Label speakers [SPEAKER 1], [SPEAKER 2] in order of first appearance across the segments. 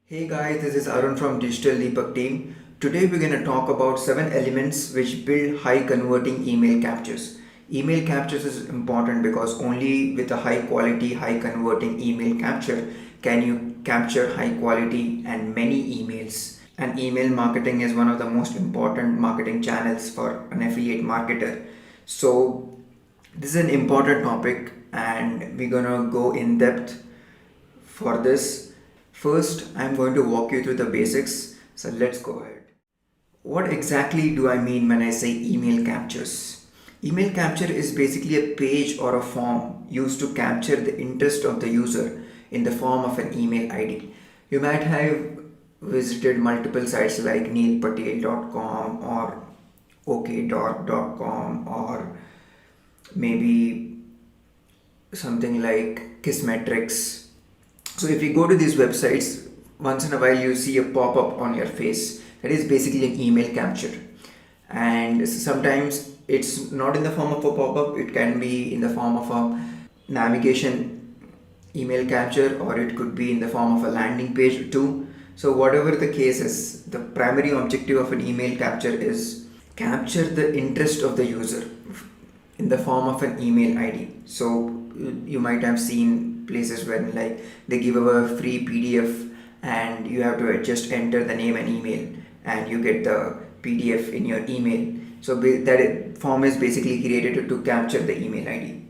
[SPEAKER 1] Hey guys, this is Arun from Digital Deepak team. Today we're going to talk about 7 elements which build high converting email captures. Email captures is important because only with a high quality, high converting email capture can you capture high quality and many emails. And email marketing is one of the most important marketing channels for an affiliate marketer. So this is an important topic and we're going to go in depth for this. First, I'm going to walk you through the basics. So let's go ahead. What exactly do I mean when I say email captures? Email capture is basically a page or a form used to capture the interest of the user in the form of an email ID. You might have visited multiple sites like neilpatel.com or okdork.com or maybe something like Kissmetrics. So if you go to these websites, once in a while you see a pop-up on your face. That is basically an email capture. And sometimes it's not in the form of a pop-up, it can be in the form of a navigation email capture, or it could be in the form of a landing page too. So whatever the case is, the primary objective of an email capture is capture the interest of the user in the form of an email ID. So you might have seen places where like they give a free PDF and you have to just enter the name and email and you get the PDF in your email. So that form is basically created to capture the email ID.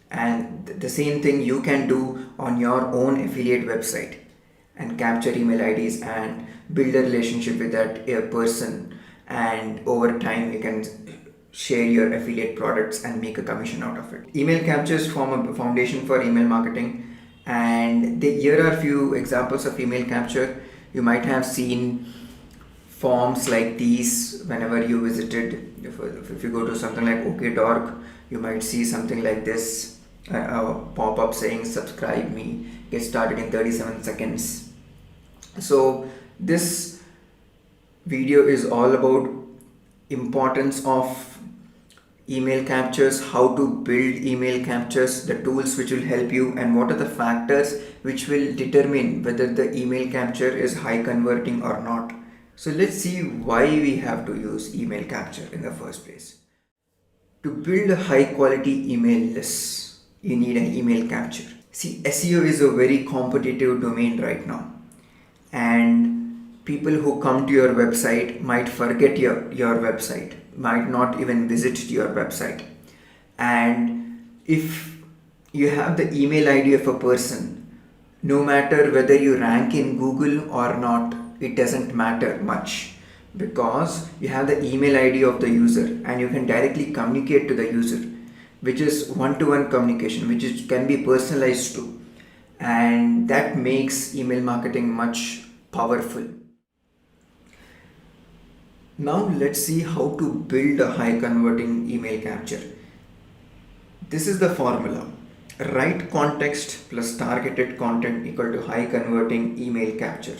[SPEAKER 1] And the same thing you can do on your own affiliate website and capture email IDs and build a relationship with that person, and over time you can share your affiliate products and make a commission out of it. Email captures form a foundation for email marketing, and here are a few examples of email capture. You might have seen forms like these whenever you visited. If you go to something like okdork, you might see something like this, a pop-up saying subscribe me, get started in 37 seconds. So this video is all about importance of email captures, how to build email captures, the tools which will help you, and what are the factors which will determine whether the email capture is high converting or not. So let's see why we have to use email capture in the first place. To build a high quality email list, you need an email capture. See, SEO is a very competitive domain right now, and people who come to your website might forget your website, might not even visit your website. And if you have the email ID of a person, no matter whether you rank in Google or not, it doesn't matter much, because you have the email ID of the user and you can directly communicate to the user, which is one-to-one communication, which can be personalized too, and that makes email marketing much powerful. Now let's see how to build a high converting email capture. This is the formula. Right context plus targeted content equal to high converting email capture.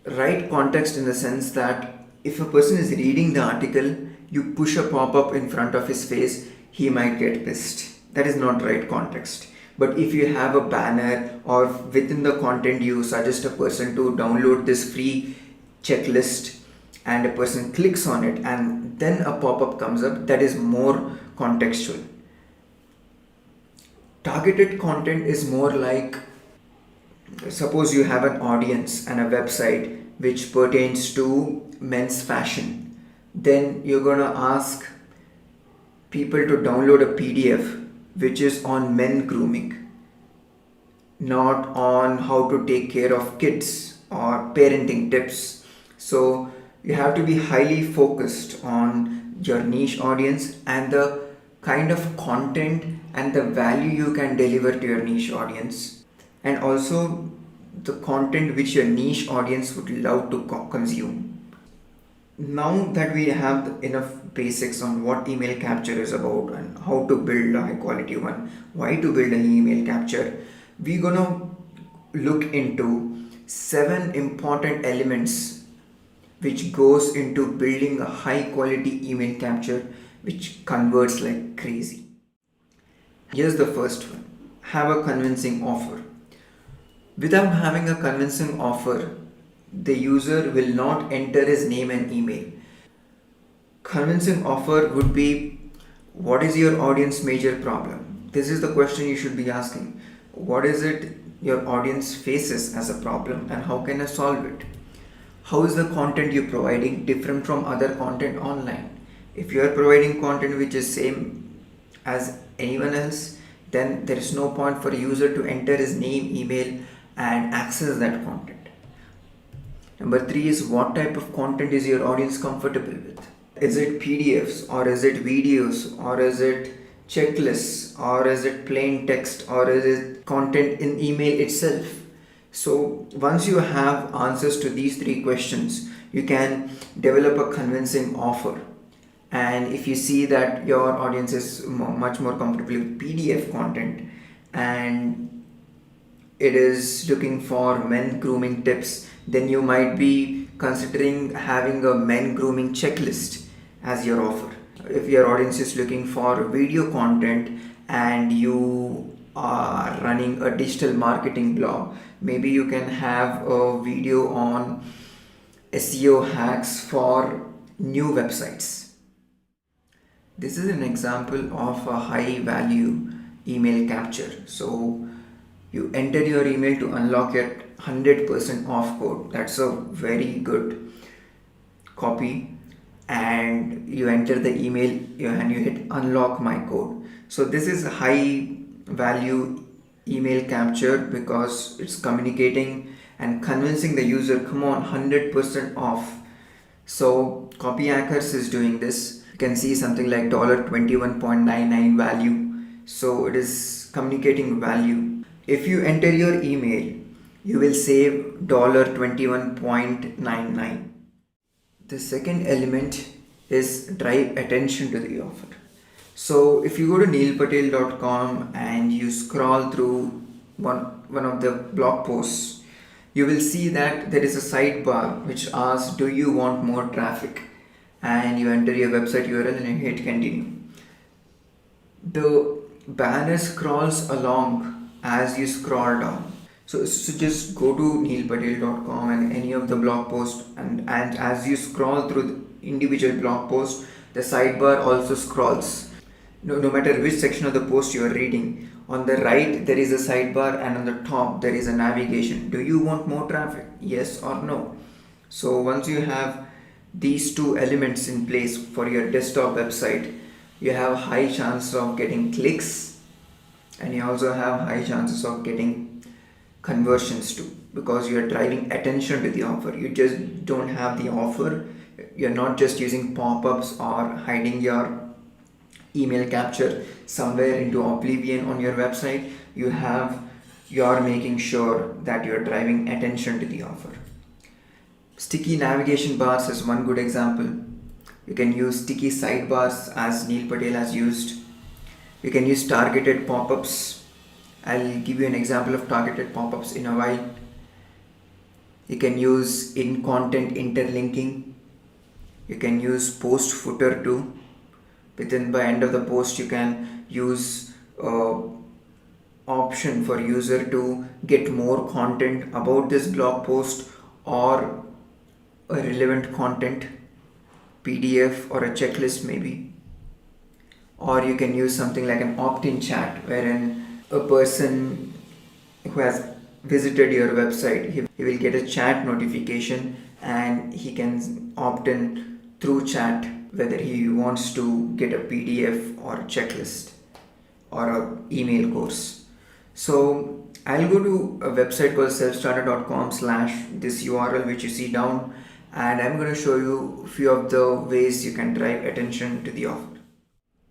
[SPEAKER 1] Right context in the sense that if a person is reading the article, you push a pop-up in front of his face, he might get pissed. That is not right context. But if you have a banner or within the content you suggest a person to download this free checklist and a person clicks on it and then a pop-up comes up, that is more contextual. Targeted content is more like, suppose you have an audience and a website which pertains to men's fashion, then you're gonna ask people to download a PDF which is on men grooming, not on how to take care of kids or parenting tips. So you have to be highly focused on your niche audience and the kind of content and the value you can deliver to your niche audience, and also the content which your niche audience would love to consume. Now that we have enough basics on what email capture is about and how to build a high quality one, why to build an email capture, we're gonna look into 7 important elements which goes into building a high quality email capture which converts like crazy. Here's the first one. Have a convincing offer. Without having a convincing offer, the user will not enter his name and email. Convincing offer would be, what is your audience major problem? This is the question you should be asking. What is it your audience faces as a problem and how can I solve it? How is the content you're providing different from other content online? If you are providing content which is same as anyone else, then there is no point for a user to enter his name, email and access that content. Number three is, what type of content is your audience comfortable with? Is it PDFs or is it videos or is it checklists or is it plain text or is it content in email itself? So once you have answers to these three questions, you can develop a convincing offer. And if you see that your audience is much more comfortable with PDF content and it is looking for men grooming tips, then you might be considering having a men grooming checklist as your offer. If your audience is looking for video content and you are running a digital marketing blog, maybe you can have a video on SEO hacks for new websites. This is an example of a high value email capture. So you enter your email to unlock your 100% off code. That's a very good copy. And you enter the email and you hit unlock my code. So this is a high value email capture because it's communicating and convincing the user, come on, 100% off. So Copy Hackers is doing this. You can see something like $21.99 value. So it is communicating value. If you enter your email, you will save $21.99. The second element is drive attention to the offer. So if you go to neilpatel.com and you scroll through one of the blog posts, you will see that there is a sidebar which asks, do you want more traffic? And you enter your website URL and you hit continue. The banner scrolls along as you scroll down. So just go to neilpatel.com and any of the blog posts and as you scroll through the individual blog post, the sidebar also scrolls. No matter which section of the post you are reading, on the right there is a sidebar and on the top there is a navigation. Do you want more traffic? Yes or no? So once you have these two elements in place for your desktop website, you have high chance of getting clicks and you also have high chances of getting conversions too, because you are driving attention to the offer. You just don't have the offer. You're not just using pop-ups or hiding your email capture somewhere into oblivion on your website. You're making sure that you're driving attention to the offer. Sticky navigation bars is one good example. You can use sticky sidebars as Neil Patel has used. You can use targeted pop-ups. I'll give you an example of targeted pop-ups in a while. You can use in-content interlinking. You can use post footer too. By end of the post, you can use option for user to get more content about this blog post or a relevant content, PDF or a checklist maybe. Or you can use something like an opt-in chat wherein a person who has visited your website, he will get a chat notification and he can opt in through chat whether he wants to get a PDF or a checklist or a email course. So I'll go to a website called selfstarter.com/this URL which you see down, and I'm going to show you a few of the ways you can drive attention to the offer.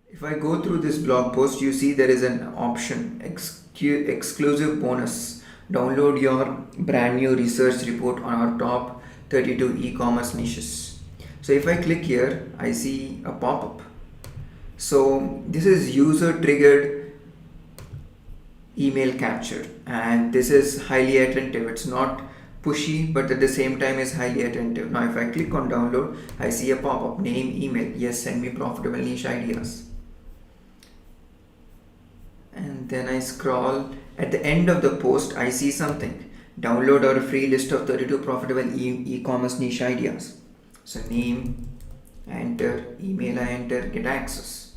[SPEAKER 1] If I go through this blog post, you see there is an option, exclusive bonus. Download your brand new research report on our top 32 e-commerce niches. So if I click here, I see a pop-up. So this is user triggered email capture, and this is highly attentive. It's not pushy, but at the same time is highly attentive. Now if I click on download, I see a pop-up, name, email. Yes, send me profitable niche ideas. And then I scroll. At the end of the post, I see something. Download our free list of 32 profitable e-commerce niche ideas. So name, enter, email I enter, get access.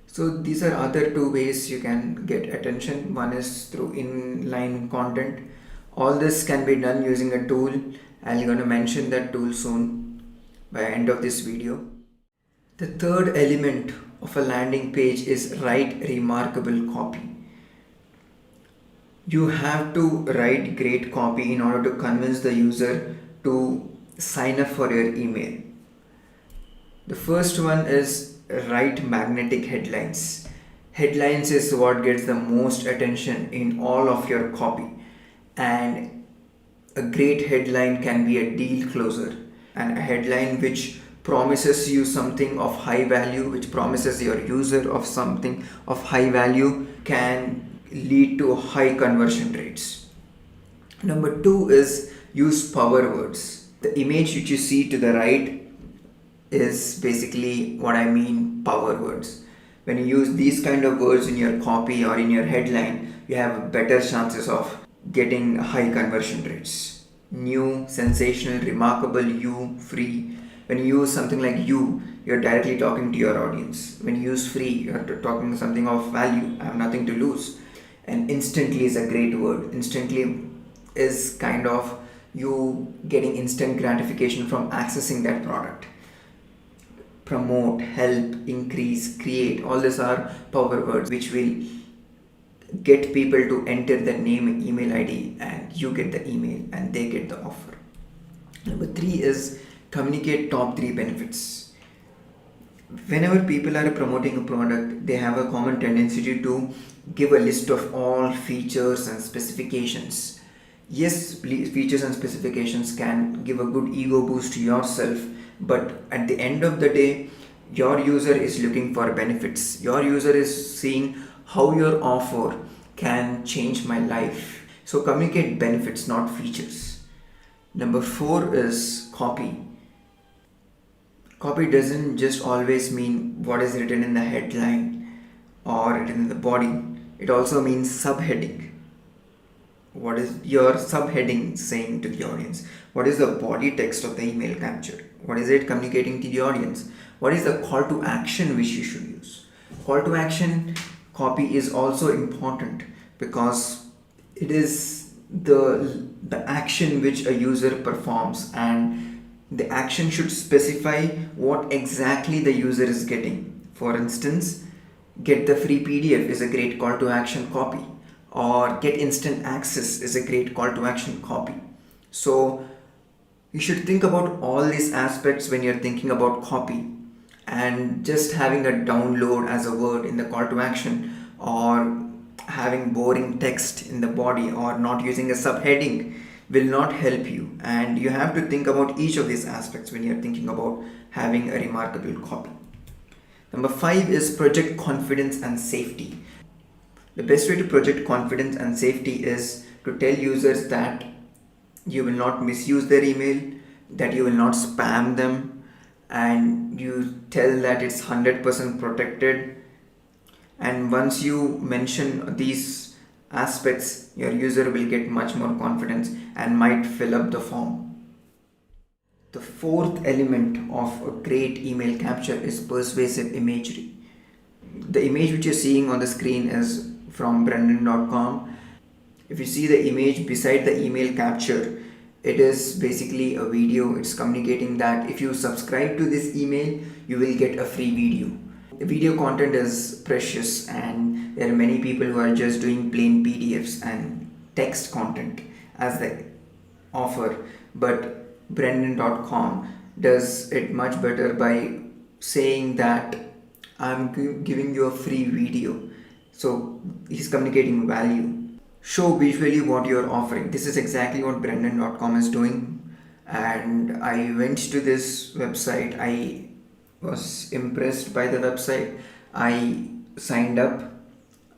[SPEAKER 1] So these are other two ways you can get attention. One is through inline content. All this can be done using a tool. I'm going to mention that tool soon by end of this video. The third element of a landing page is write remarkable copy. You have to write great copy in order to convince the user to sign up for your email. The first one is write magnetic headlines. Headlines is what gets the most attention in all of your copy, and a great headline can be a deal closer, and a headline which promises you something of high value, which promises your user of something of high value, can lead to high conversion rates. Number two is use power words. The image which you see to the right is basically what I mean power words. When you use these kind of words in your copy or in your headline, you have better chances of getting high conversion rates. New, sensational, remarkable, you, free. When you use something like you, you're directly talking to your audience. When you use free, you're talking something of value. I have nothing to lose. And instantly is a great word. Instantly is kind of you getting instant gratification from accessing that product. Promote, help, increase, create, all these are power words which will get people to enter their name and email ID, and you get the email and they get the offer. Number three is communicate top three benefits. Whenever people are promoting a product, they have a common tendency to give a list of all features and specifications. Yes, features and specifications can give a good ego boost to yourself, but at the end of the day, your user is looking for benefits. Your user is seeing how your offer can change my life. So communicate benefits, not features. Number four is copy. Copy doesn't just always mean what is written in the headline or written in the body. It also means subheading. What is your subheading saying to the audience? What is the body text of the email capture? What is it communicating to the audience? What is the call to action which you should use? Call to action copy is also important because it is the action which a user performs, and the action should specify what exactly the user is getting. For instance, get the free PDF is a great call to action copy, or get instant access is a great call to action copy. So you should think about all these aspects when you're thinking about copy, and just having a download as a word in the call to action, or having boring text in the body, or not using a subheading will not help you. And you have to think about each of these aspects when you're thinking about having a remarkable copy. Number five is project confidence and safety. The best way to project confidence and safety is to tell users that you will not misuse their email, that you will not spam them, and you tell that it's 100% protected. And once you mention these aspects, your user will get much more confidence and might fill up the form. The fourth element of a great email capture is persuasive imagery. The image which you're seeing on the screen is from Brendan.com. If you see the image beside the email capture, it is basically a video. It's communicating that if you subscribe to this email, you will get a free video. The video content is precious, and there are many people who are just doing plain PDFs and text content as the offer, but Brendan.com does it much better by saying that I'm giving you a free video. So he's communicating value. Show visually what you're offering. This is exactly what Brendan.com is doing, and I went to this website. I was impressed by the website. I signed up.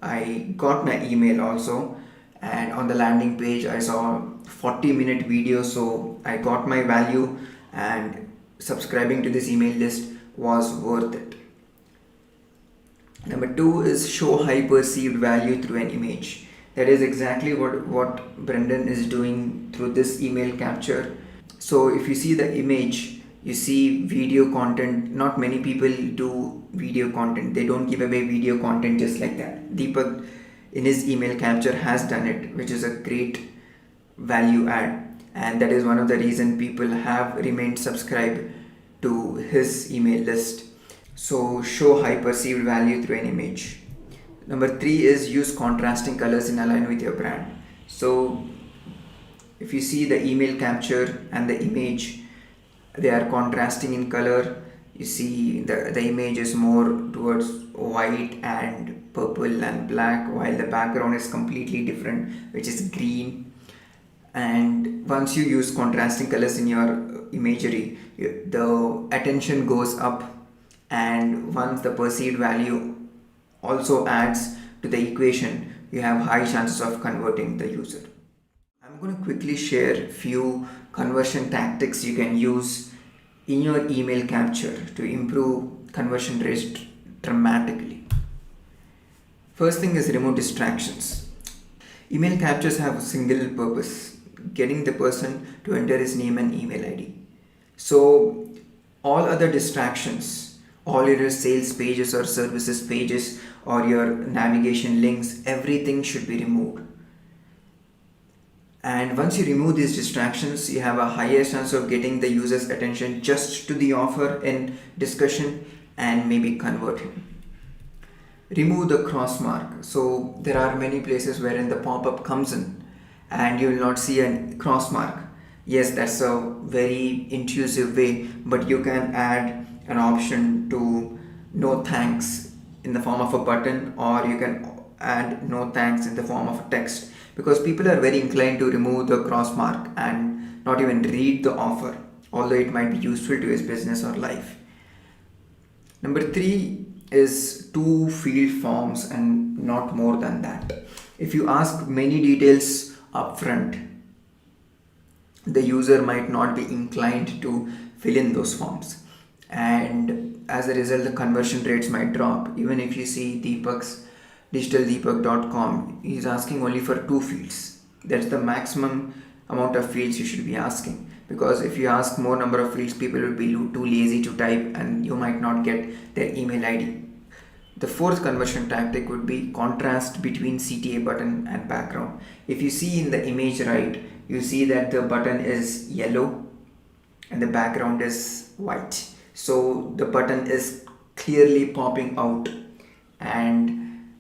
[SPEAKER 1] I got my email also, and on the landing page I saw 40-minute video, so I got my value, and subscribing to this email list was worth it. Number two is show high perceived value through an image. That is exactly what Brendan is doing through this email capture. So if you see the image, you see video content. Not many people do video content. They don't give away video content just like that. Deepak in his email capture has done it, which is a great value add, and that is one of the reason people have remained subscribed to his email list. So show high perceived value through an image. Number three is use contrasting colors in align with your brand. So if you see the email capture and the image, they are contrasting in color. You see the image is more towards white and purple and black, while the background is completely different, which is green. And once you use contrasting colors in your imagery, the attention goes up, and once the perceived value also adds to the equation, you have high chances of converting the user. I'm going to quickly share few conversion tactics you can use in your email capture to improve conversion rates dramatically. First thing is remove distractions. Email captures have a single purpose: getting the person to enter his name and email ID. So all other distractions, all your sales pages or services pages or your navigation links, everything should be removed. And once you remove these distractions, you have a higher chance of getting the user's attention just to the offer in discussion and maybe convert him. Remove the cross mark. So there are many places wherein the pop-up comes in and you will not see a cross mark. Yes, that's a very intuitive way, but you can add an option to no thanks in the form of a button, or you can add no thanks in the form of a text, because people are very inclined to remove the cross mark and not even read the offer, although it might be useful to his business or life. Number three is two field forms and not more than that. If you ask many details upfront, the user might not be inclined to fill in those forms, and as a result the conversion rates might drop. Even if you see Deepak's digitaldeepak.com, he's asking only for two fields. That's the maximum amount of fields you should be asking, because if you ask more number of fields, people will be too lazy to type and you might not get their email ID. The fourth conversion tactic would be contrast between CTA button and background. If you see in the image right, you see that the button is yellow and the background is white. So the button is clearly popping out, and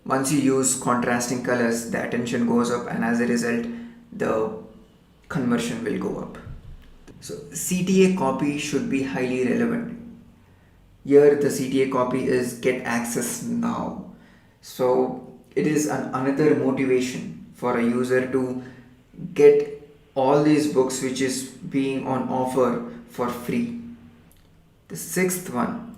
[SPEAKER 1] once you use contrasting colors, the attention goes up, and as a result the conversion will go up. So CTA copy should be highly relevant. Here the CTA copy is get access now. So it is another motivation for a user to get all these books which is being on offer for free. The sixth one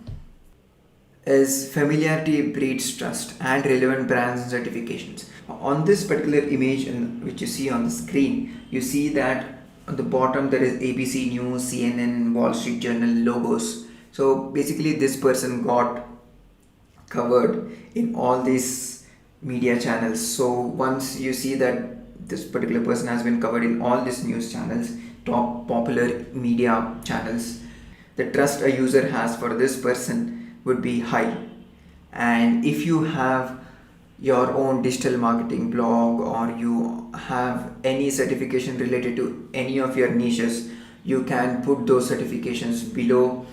[SPEAKER 1] is familiarity breeds trust and relevant brands and certifications. On this particular image which you see on the screen, you see that on the bottom there is ABC News, CNN, Wall Street Journal logos. So basically this person got covered in all these media channels. So once you see that this particular person has been covered in all these news channels, top popular media channels, the trust a user has for this person would be high. And if you have your own digital marketing blog, or you have any certification related to any of your niches, you can put those certifications below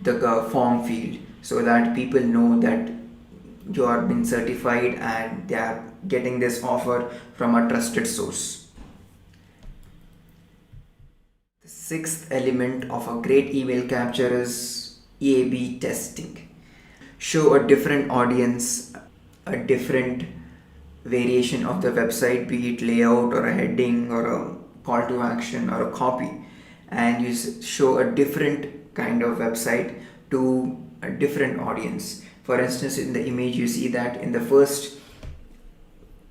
[SPEAKER 1] the form field so that people know that you are been certified and they are getting this offer from a trusted source. The sixth element of a great email capture is A/B testing. Show a different audience, a different variation of the website, be it layout or a heading or a call to action or a copy, and you show a different kind of website to a different audience. For instance, in the image you see that in the first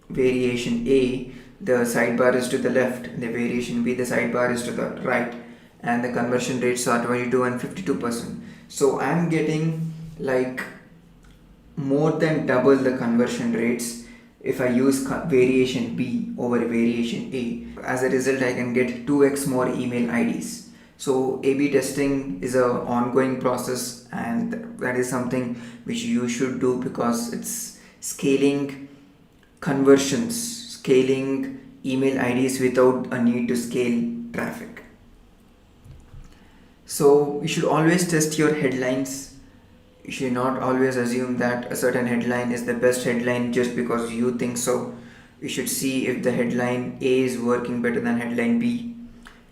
[SPEAKER 1] variation A, the sidebar is to the left, in the variation B, the sidebar is to the right, and the conversion rates are 22 and 52%. So I'm getting like more than double the conversion rates if I use variation B over variation A. As a result, I can get 2x more email IDs. So A/B testing is a ongoing process, and that is something which you should do because it's scaling conversions, scaling email IDs without a need to scale traffic. So you should always test your headlines. You should not always assume that a certain headline is the best headline just because you think so. You should see if the headline A is working better than headline B.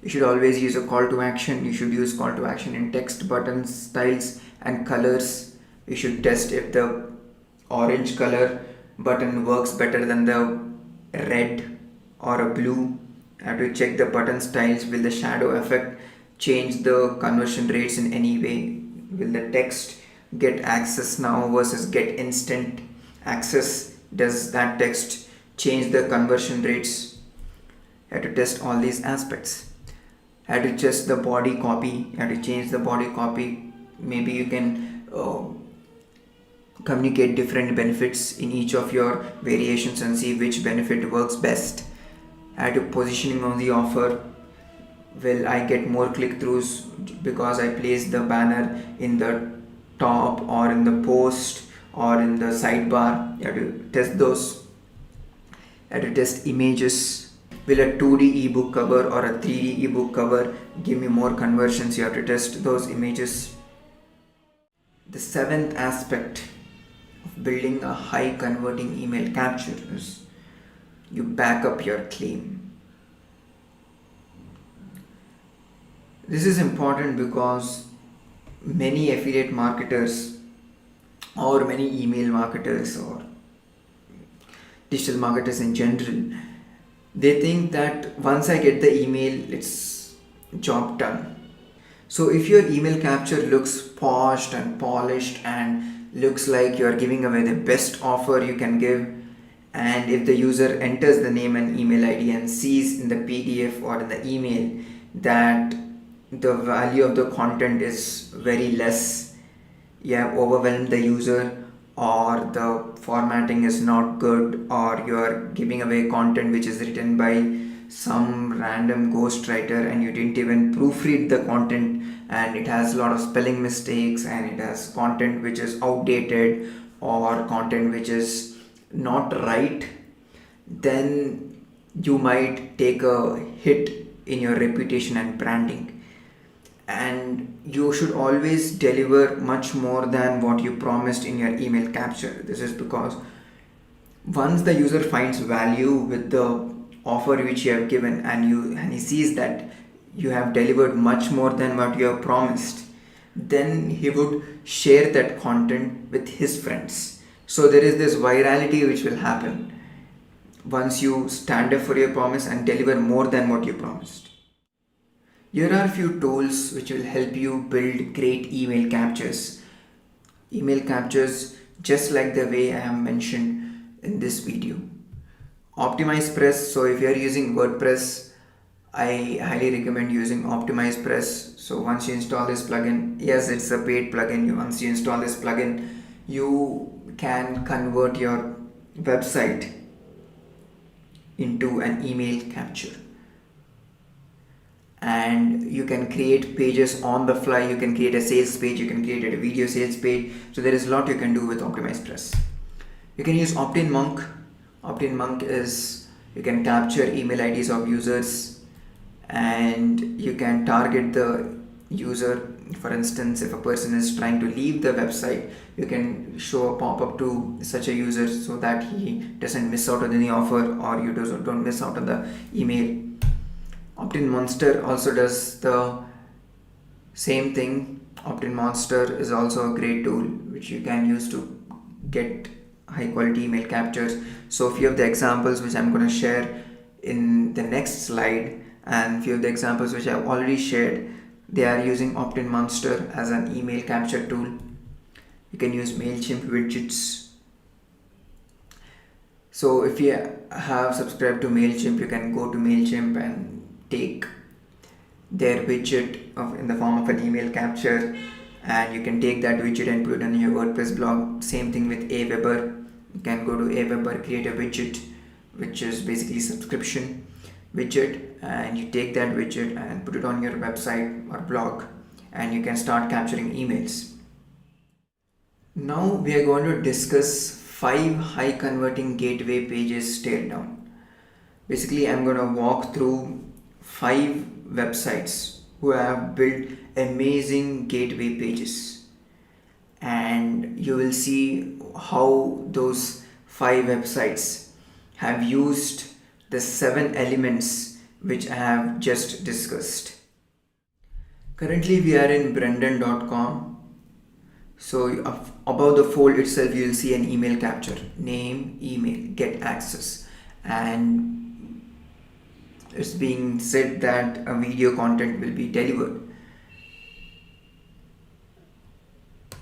[SPEAKER 1] You should always use a call to action. You should use call to action in text, buttons, styles, and colors. You should test if the orange color button works better than the red or a blue. You have to check the button styles. Will the shadow effect change the conversion rates in any way? Will the text get access now versus get instant access? Does that text change the conversion rates? You have to test all these aspects. You have to test the body copy. You have to change the body copy. Maybe you can communicate different benefits in each of your variations and see which benefit works best. Add to positioning of the offer. Will I get more click-throughs because I place the banner in the top or in the post or in the sidebar? You have to test those. You have to test images. Will a 2D ebook cover or a 3D ebook cover give me more conversions? You have to test those images. The seventh aspect of building a high converting email capture is you back up your claim. This is important because many affiliate marketers or many email marketers or digital marketers in general, they think that once I get the email, it's job done. So if your email capture looks polished and polished and looks like you are giving away the best offer you can give, and if the user enters the name and email ID and sees in the PDF or in the email that the value of the content is very less, you have overwhelmed the user, or the formatting is not good, or you are giving away content which is written by some random ghostwriter and you didn't even proofread the content, and it has a lot of spelling mistakes, and it has content which is outdated or content which is not right, then you might take a hit in your reputation and branding. And you should always deliver much more than what you promised in your email capture. This is because once the user finds value with the offer which you have given, and he sees that you have delivered much more than what you have promised, then he would share that content with his friends. So there is this virality which will happen once you stand up for your promise and deliver more than what you promised. Here are a few tools which will help you build great email captures. Email captures just like the way I have mentioned in this video. Optimize Press. So if you are using WordPress, I highly recommend using Optimize Press. So once you install this plugin, yes, it's a paid plugin. Once you install this plugin, you can convert your website into an email capture. And you can create pages on the fly. You can create a sales page, you can create a video sales page. So there is a lot you can do with Optimize Press. You can use Opt-in Monk. Opt-in Monk is, you can capture email IDs of users and you can target the user. For instance, if a person is trying to leave the website, you can show a pop-up to such a user so that he doesn't miss out on any offer, or you don't miss out on the email. Opt-in Monster also does the same thing. Opt-in Monster is also a great tool which you can use to get high quality email captures. So a few of the examples which I'm going to share in the next slide, and few of the examples which I've already shared, they are using Opt-in Monster as an email capture tool. You can use MailChimp widgets. So if you have subscribed to MailChimp, you can go to MailChimp and take their widget in the form of an email capture and you can take that widget and put it on your WordPress blog. Same thing with Aweber. You can go to Aweber, create a widget, which is basically subscription widget, and you take that widget and put it on your website or blog, and you can start capturing emails. Now we are going to discuss 5 high converting gateway pages teardown. Basically, I'm going to walk through 5 websites who have built amazing gateway pages, and you will see how those 5 websites have used the 7 elements which I have just discussed. Currently we are in brendan.com. So above the fold itself you will see an email capture, name, email, get access, and it's being said that a video content will be delivered.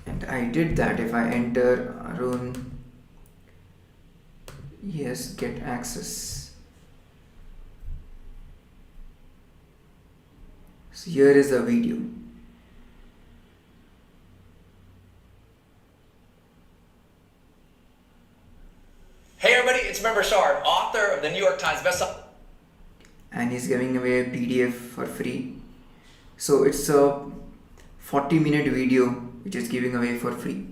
[SPEAKER 1] And I did that. If I enter Arun, yes, get access. So here is a video.
[SPEAKER 2] Hey everybody, it's Member Shard, author of the New York Times bestseller.
[SPEAKER 1] And he's giving away a PDF for free. So it's a 40-minute video which is giving away for free.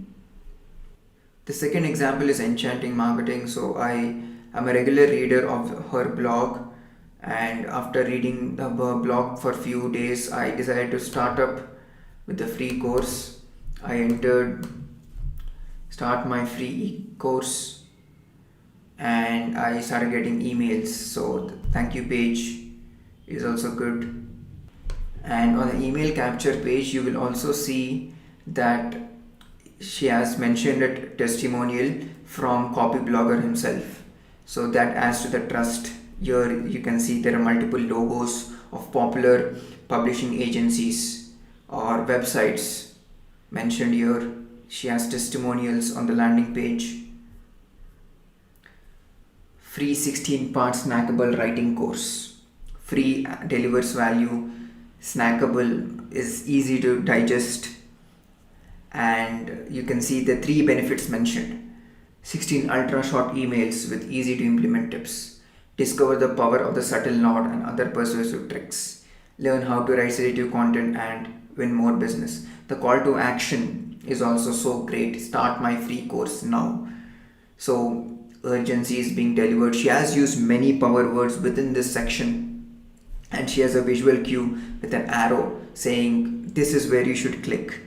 [SPEAKER 1] The second example is Enchanting Marketing. So I am a regular reader of her blog, and after reading her blog for a few days, I decided to start up with the free course. I entered start my free course, and I started getting emails. So the thank you page is also good. And on the email capture page, you will also see that she has mentioned a testimonial from copy blogger himself. So that adds to the trust. Here you can see there are multiple logos of popular publishing agencies or websites mentioned here. She has testimonials on the landing page. Free 16-part snackable writing course. Free delivers value. Snackable is easy to digest. And you can see the 3 benefits mentioned. 16 ultra short emails with easy to implement tips. Discover the power of the subtle nod and other persuasive tricks. Learn how to write selective content and win more business. The call to action is also so great. Start my free course now. So urgency is being delivered. She has used many power words within this section, and she has a visual cue with an arrow saying this is where you should click.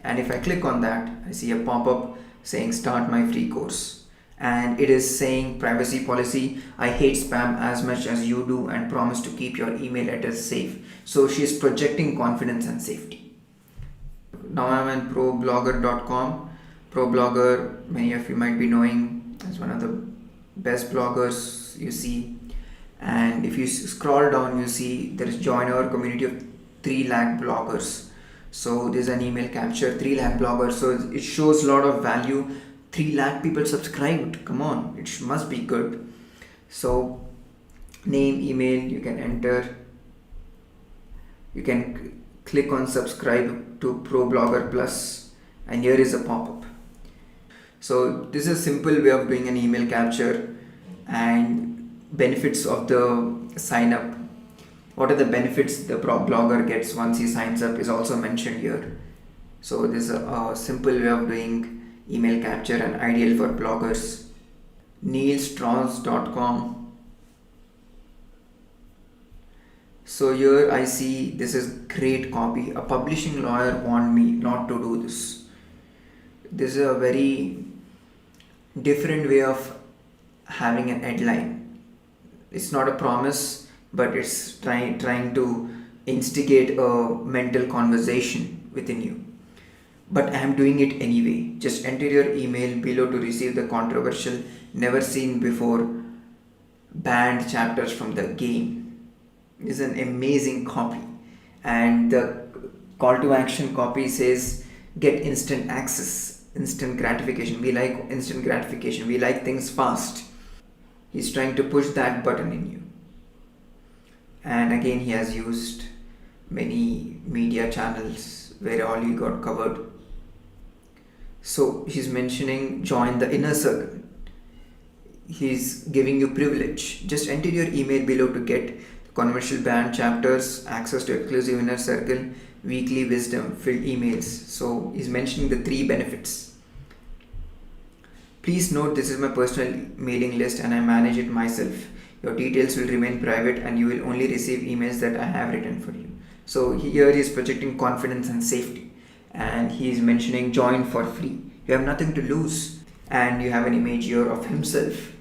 [SPEAKER 1] And if I click on that, I see a pop-up saying start my free course, and it is saying privacy policy, I hate spam as much as you do and promise to keep your email address safe. So she is projecting confidence and safety. Now I'm in problogger.com. ProBlogger, many of you might be knowing as one of the best bloggers you see. And if you scroll down, you see there is join our community of 3 lakh bloggers. So there's an email capture, 3 lakh bloggers. So it shows a lot of value. 3 lakh people subscribed. Come on, it must be good. So name, email, you can enter. You can click on subscribe to ProBlogger Plus, and here is a pop-up. So this is a simple way of doing an email capture. And benefits of the sign up. What are the benefits the blogger gets once he signs up is also mentioned here. So this is a simple way of doing email capture and ideal for bloggers. neilstrauss.com. So here I see this is great copy. A publishing lawyer warned me not to do this. This is a very different way of having an headline. It's not a promise, but it's trying to instigate a mental conversation within you. But I am doing it anyway. Just enter your email below to receive the controversial, never seen before banned chapters from the game. It's an amazing copy. And the call to action copy says get instant access, instant gratification. We like instant gratification. We like things fast. He's trying to push that button in you. And again, he has used many media channels where all you got covered. So he's mentioning join the inner circle. He's giving you privilege. Just enter your email below to get controversial banned chapters, access to exclusive inner circle, weekly wisdom filled emails. So he's mentioning the 3 benefits. Please note this is my personal mailing list and I manage it myself. Your details will remain private and you will only receive emails that I have written for you. So here he is projecting confidence and safety, and he is mentioning join for free. You have nothing to lose, and you have an image here of himself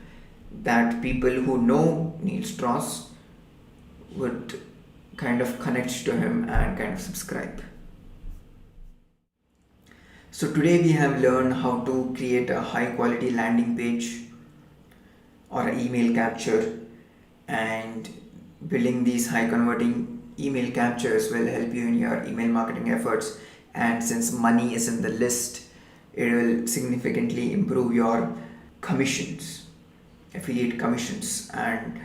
[SPEAKER 1] that people who know Neil Strauss would kind of connect to him and kind of subscribe. So today we have learned how to create a high quality landing page or an email capture, and building these high converting email captures will help you in your email marketing efforts. And since money is in the list, it will significantly improve your commissions, affiliate commissions. And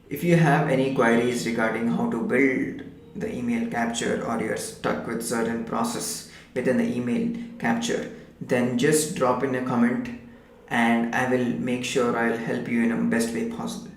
[SPEAKER 1] if you have any queries regarding how to build the email capture, or you're stuck with certain process within the email capture, then just drop in a comment and I will make sure I'll help you in the best way possible.